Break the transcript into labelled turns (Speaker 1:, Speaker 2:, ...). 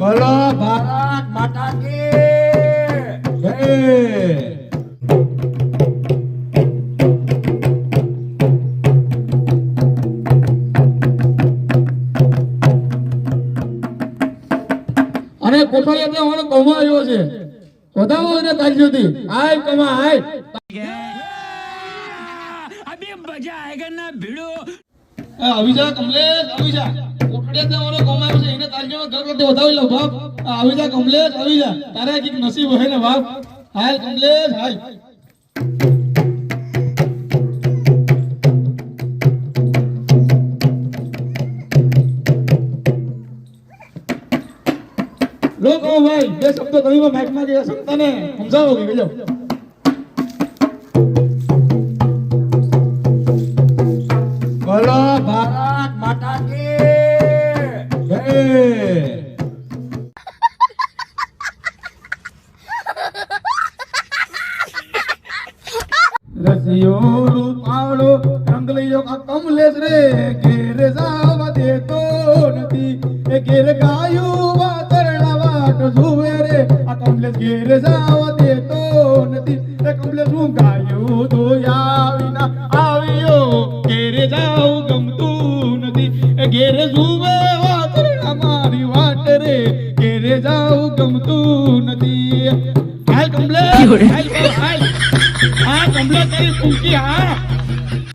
Speaker 1: બોલો ભારત માતા કી જય। અને કોઠારી આપણે કમા આવ્યો છે વધાવો અને તાજ્યોથી આય કમા આય
Speaker 2: अभी मजा आएगा ना भिड़ो।
Speaker 1: આવી જા કમલેશ આવી જા કોઠડીએ તે ઓનો કમા આવ્યો છે એને તાજ્યો ઘર કરતે વધાવી લો બાપ આવી જા કમલેશ આવી જા તારે કીક નસીબ હોય ને બાપ હાય કમલેશ હાય લોકો ભાઈ બે શબ્દો કહીમાં માઇકમાં જે સંતાને સમજાવો કે ગયો બોલો ભારત માતા કી જય। રસિયો રૂપાળો રંગલિયો કા કમલેશ રે ઘેર જાવા દેતો નથી એ ઘેર ગાયું વાતરણા વાટ જુએ રે આ કમલેશ ઘેર જાવા દેતો નથી એ કમલેશ હું ગાયું ધોયા વિના